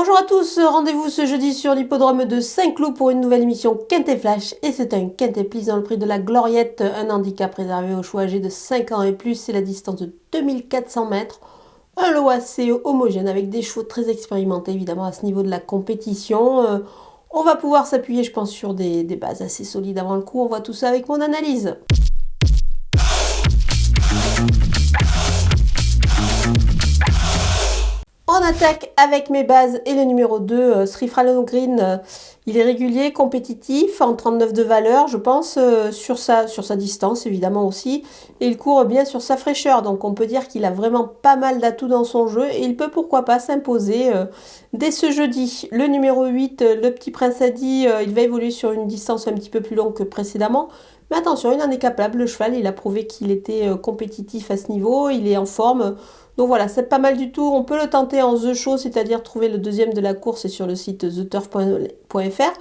Bonjour à tous, rendez-vous ce jeudi sur l'hippodrome de Saint-Cloud pour une nouvelle émission Quintet Flash. Et c'est un Quintet Plus dans le prix de la Gloriette, un handicap réservé aux choix âgés de 5 ans et plus. C'est la distance de 2400 mètres. Un lot assez homogène avec des chevaux très expérimentés évidemment à ce niveau de la compétition. On va pouvoir s'appuyer je pense sur des bases assez solides avant le coup. On voit tout ça avec mon analyse. On attaque avec mes bases et le numéro 2, Srifralo Green. Il est régulier, compétitif, en 39 de valeur, je pense, sur sa distance évidemment aussi. Et il court bien sur sa fraîcheur, donc on peut dire qu'il a vraiment pas mal d'atouts dans son jeu. Et il peut pourquoi pas s'imposer dès ce jeudi. Le numéro 8, le Petit Prince Adi, il va évoluer sur une distance un petit peu plus longue que précédemment. Mais attention, il en est capable, le cheval, il a prouvé qu'il était compétitif à ce niveau, il est en forme. Donc voilà, c'est pas mal du tout. On peut le tenter en The Show, c'est-à-dire trouver le deuxième de la course et sur le site theturf.fr.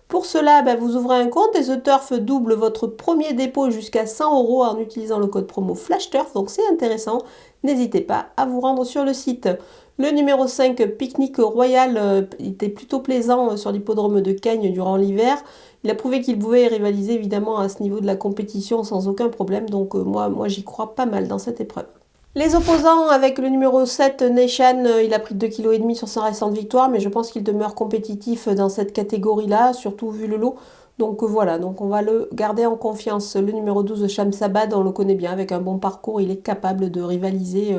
Pour cela, vous ouvrez un compte et The Turf double votre premier dépôt jusqu'à 100 € en utilisant le code promo FlashTurf. Donc c'est intéressant. N'hésitez pas à vous rendre sur le site. Le numéro 5, Pique-Nique Royal, était plutôt plaisant sur l'hippodrome de Cagnes durant l'hiver. Il a prouvé qu'il pouvait rivaliser évidemment à ce niveau de la compétition sans aucun problème. Donc moi j'y crois pas mal dans cette épreuve. Les opposants avec le numéro 7, Nation, il a pris 2,5 kg sur sa récente victoire, mais je pense qu'il demeure compétitif dans cette catégorie-là, surtout vu le lot. Donc voilà, donc on va le garder en confiance. Le numéro 12, Shamsabad, on le connaît bien, avec un bon parcours, il est capable de rivaliser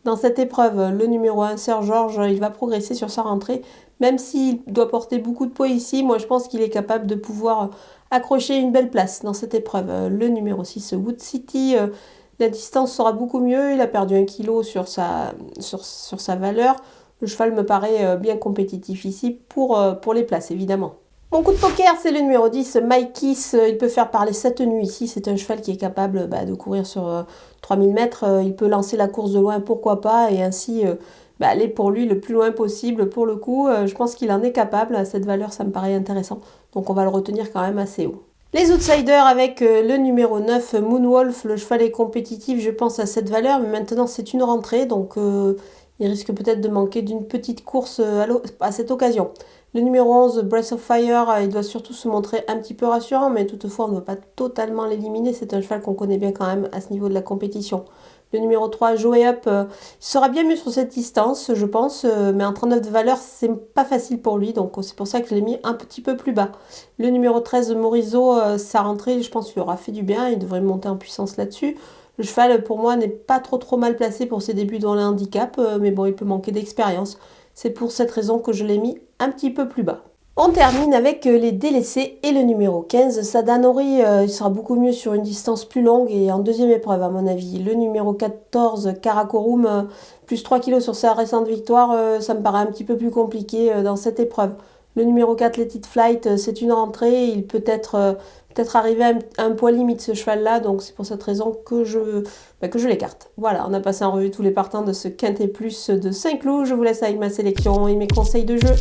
dans cette épreuve. Le numéro 1, Sir George, il va progresser sur sa rentrée, même s'il doit porter beaucoup de poids ici, moi je pense qu'il est capable de pouvoir accrocher une belle place dans cette épreuve. Le numéro 6, Wood City, la distance sera beaucoup mieux, il a perdu 1 kg sur sa valeur. Le cheval me paraît bien compétitif ici pour les places évidemment. Mon coup de poker, c'est le numéro 10, Mike. Il peut faire parler cette nuit ici. C'est un cheval qui est capable de courir sur 3000 mètres. Il peut lancer la course de loin, pourquoi pas, et ainsi aller pour lui le plus loin possible. Pour le coup, je pense qu'il en est capable. À cette valeur, ça me paraît intéressant. Donc on va le retenir quand même assez haut. Les outsiders avec le numéro 9, Moonwolf, le cheval est compétitif, je pense, à cette valeur, mais maintenant c'est une rentrée, donc il risque peut-être de manquer d'une petite course à cette occasion. Le numéro 11, Breath of Fire, il doit surtout se montrer un petit peu rassurant, mais toutefois on ne va pas totalement l'éliminer, c'est un cheval qu'on connaît bien quand même à ce niveau de la compétition. Le numéro 3, Joey Up, il sera bien mieux sur cette distance, je pense, mais en 39 de valeur, c'est pas facile pour lui, donc c'est pour ça que je l'ai mis un petit peu plus bas. Le numéro 13, Morizo, sa rentrée, je pense qu'il aura fait du bien, il devrait monter en puissance là-dessus. Le cheval, pour moi, n'est pas trop mal placé pour ses débuts dans le handicap, mais bon, il peut manquer d'expérience. C'est pour cette raison que je l'ai mis un petit peu plus bas. On termine avec les délaissés et le numéro 15, Sadanori, il sera beaucoup mieux sur une distance plus longue et en deuxième épreuve à mon avis. Le numéro 14, Karakorum, plus 3 kg sur sa récente victoire, ça me paraît un petit peu plus compliqué dans cette épreuve. Le numéro 4, Let It Flight, c'est une rentrée, il peut être arrivé à un poids limite ce cheval-là, donc c'est pour cette raison que je l'écarte. Voilà, on a passé en revue tous les partants de ce Quintet Plus de Saint-Cloud. Je vous laisse avec ma sélection et mes conseils de jeu.